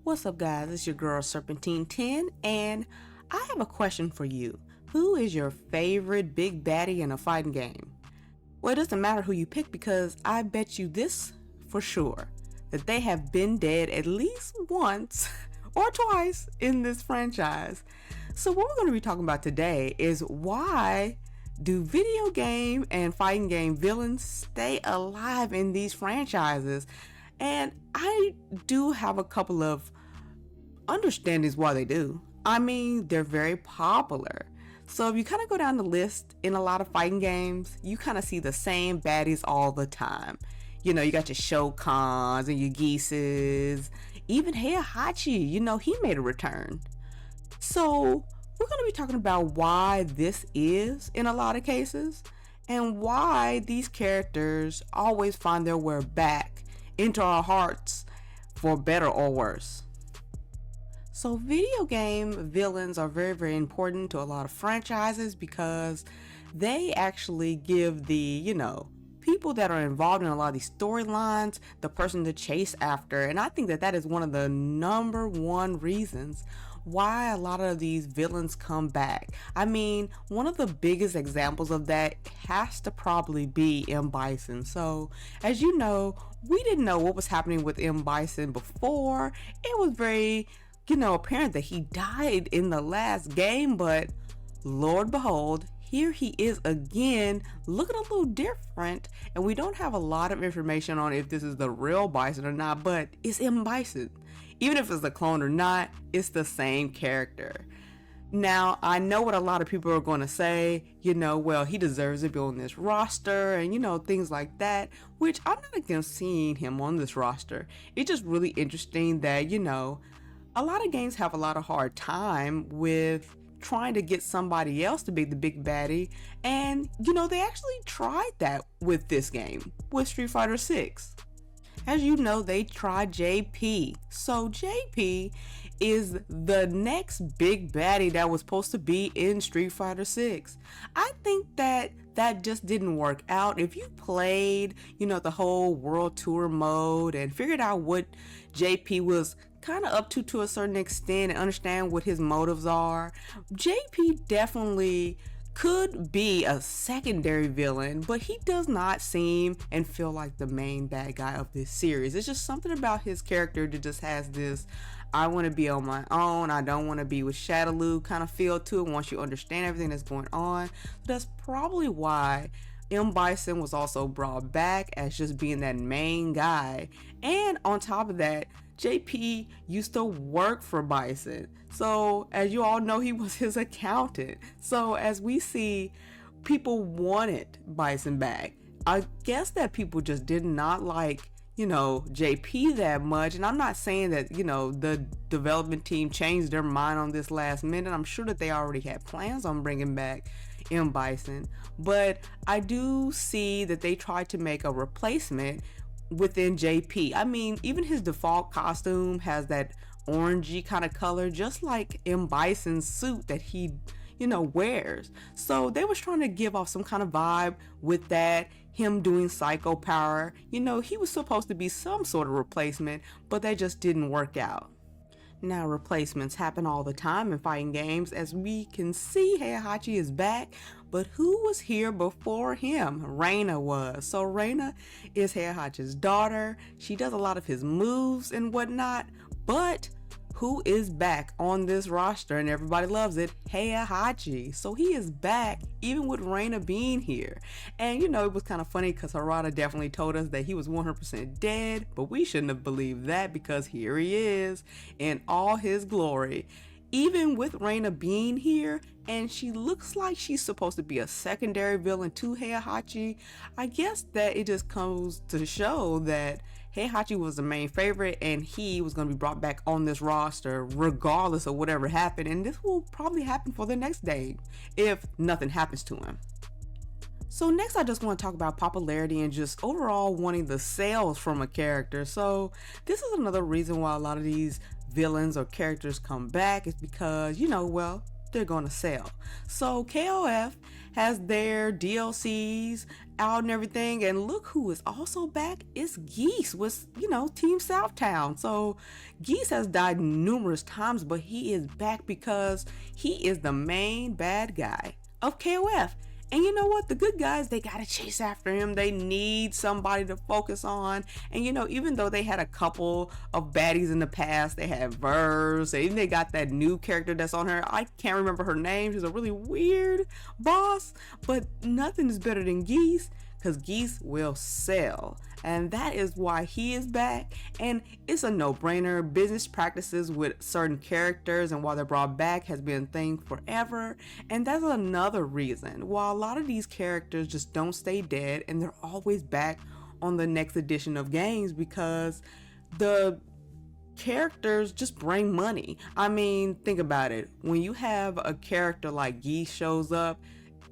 What's up, guys? It's your girl Serpentine10, and I have a question for you. Who is your favorite big baddie in a fighting game? Well, it doesn't matter who you pick because I bet you this for sure, that they have been dead at least once or twice in this franchise. So what we're going to be talking about today is why do video game and fighting game villains stay alive in these franchises? And I do have a couple of understandings why they do. I mean, they're very popular. So if you kind of go down the list in a lot of fighting games, you kind of see the same baddies all the time. You know, you got your Shokans and your Geeses. Even Heihachi, he made a return. So we're going to be talking about why this is in a lot of cases and why these characters always find their way back into our hearts for better or worse. So video game villains are very, very important to a lot of franchises because they actually give the, people that are involved in a lot of these storylines the person to chase after. And I think that is one of the number one reasons why a lot of these villains come back. I mean, one of the biggest examples of that has to probably be M. Bison. So as you know, we didn't know what was happening with M. Bison before. It was very apparent that he died in the last game, but Lord behold, here he is again, looking a little different, and we don't have a lot of information on if this is the real Bison or not, but it's M. Bison. Even if it's a clone or not, it's the same character. Now, I know what a lot of people are going to say, well, he deserves to be on this roster and, things like that, which I'm not against seeing him on this roster. It's just really interesting that, a lot of games have a lot of hard time with trying to get somebody else to be the big baddie, and they actually tried that with this game, with Street Fighter 6. As you know, they tried JP. So JP is the next big baddie that was supposed to be in Street Fighter 6. I think that just didn't work out. If you played, the whole world tour mode and figured out what JP was kind of up to a certain extent and understand what his motives are, JP definitely could be a secondary villain, but he does not seem and feel like the main bad guy of this series. It's just something about his character that just has this, I want to be on my own, I don't want to be with Shadaloo kind of feel to it once you understand everything that's going on. That's probably why M. Bison was also brought back as just being that main guy. And on top of that, JP used to work for Bison. So as you all know, he was his accountant. So as we see, people wanted Bison back. I guess that people just did not like, JP that much. And I'm not saying that, the development team changed their mind on this last minute. I'm sure that they already had plans on bringing back M. Bison. But I do see that they tried to make a replacement within JP. I mean, even his default costume has that orangey kind of color, just like M. Bison's suit that he, wears. So they was trying to give off some kind of vibe with that, him doing psycho power. He was supposed to be some sort of replacement, but that just didn't work out. Now, replacements happen all the time in fighting games. As we can see, Heihachi is back, but who was here before him? Reina was. So Reina is Heihachi's daughter. She does a lot of his moves and whatnot, but who is back on this roster and everybody loves it? Heihachi. So he is back even with Reina being here. And it was kind of funny because Harada definitely told us that he was 100% dead, but we shouldn't have believed that because here he is in all his glory. Even with Reina being here, and she looks like she's supposed to be a secondary villain to Heihachi, I guess that it just comes to show that Heihachi was the main favorite and he was going to be brought back on this roster regardless of whatever happened, and this will probably happen for the next day if nothing happens to him. So next I just want to talk about popularity and just overall wanting the sales from a character. So this is another reason why a lot of these villains or characters come back is because, they're gonna sell. So KOF has their DLCs out and everything, and look who is also back. It's Geese with, Team Southtown. So Geese has died numerous times, but he is back because he is the main bad guy of KOF. And you know what? The good guys, they gotta chase after him. They need somebody to focus on. And even though they had a couple of baddies in the past, they had Verse, and they got that new character that's on her. I can't remember her name. She's a really weird boss, but nothing is better than Geese, because Geese will sell. And that is why he is back. And it's a no-brainer. Business practices with certain characters and why they're brought back has been a thing forever. And that's another reason why a lot of these characters just don't stay dead and they're always back on the next edition of games, because the characters just bring money. I mean, think about it. When you have a character like Geese shows up,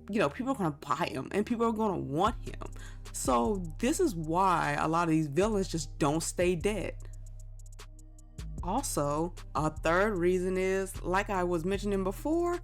people are going to buy him and people are going to want him. So this is why a lot of these villains just don't stay dead. Also, a third reason is, like I was mentioning before,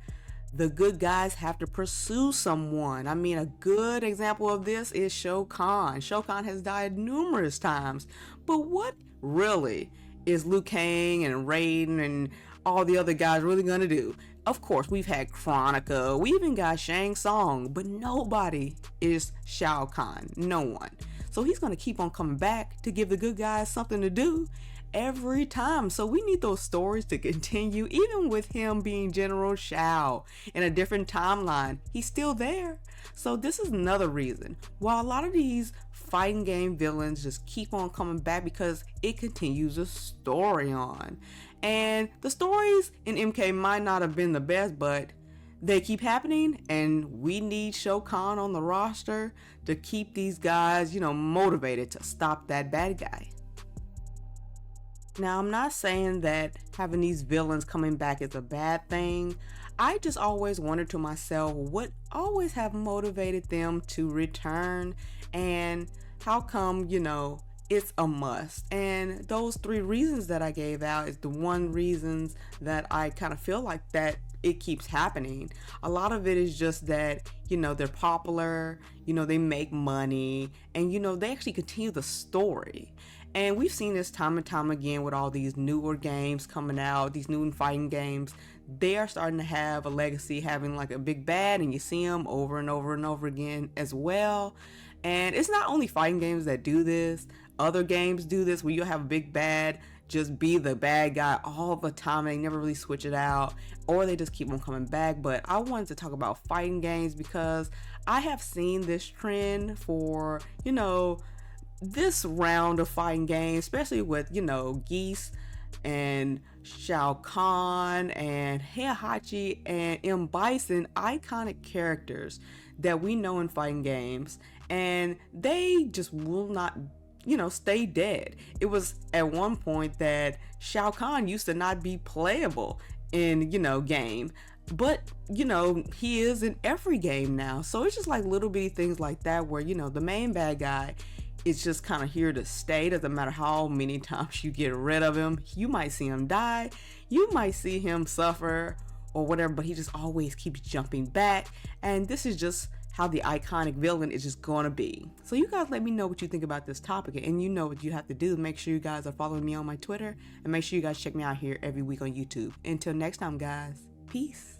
the good guys have to pursue someone. I mean, a good example of this is Shao Kahn. Shao Kahn has died numerous times, but what really is Liu Kang and Raiden and all the other guys really gonna do? Of course, we've had Chronica, we even got Shang Tsung, but nobody is Shao Kahn, no one. So he's gonna keep on coming back to give the good guys something to do every time. So we need those stories to continue, even with him being General Shao in a different timeline. He's still there. So this is another reason why a lot of these fighting game villains just keep on coming back, because it continues a story on. And the stories in MK might not have been the best, but they keep happening, and we need Shao Kahn on the roster to keep these guys, motivated to stop that bad guy. Now, I'm not saying that having these villains coming back is a bad thing. I just always wondered to myself what always have motivated them to return, and how come, it's a must. And those three reasons that I gave out is the one reasons that I kind of feel like that it keeps happening. A lot of it is just that, they're popular, they make money, and, they actually continue the story. And we've seen this time and time again with all these newer games coming out, these new fighting games. They are starting to have a legacy, having like a big bad, and you see them over and over and over again as well. And it's not only fighting games that do this. Other games do this, where you'll have a big bad just be the bad guy all the time. They never really switch it out, or they just keep on coming back. But I wanted to talk about fighting games because I have seen this trend for, this round of fighting games, especially with, Geese and Shao Kahn and Heihachi and Bison, iconic characters that we know in fighting games, and they just will not stay dead. It was at one point that Shao Kahn used to not be playable in, game, but, he is in every game now. So it's just like little bitty things like that where, the main bad guy is just kind of here to stay. Doesn't matter how many times you get rid of him. You might see him die, you might see him suffer or whatever, but he just always keeps jumping back. And this is just how the iconic villain is just gonna be. So you guys let me know what you think about this topic, and you know what you have to do. Make sure you guys are following me on my Twitter, and make sure you guys check me out here every week on YouTube. Until next time, guys, peace.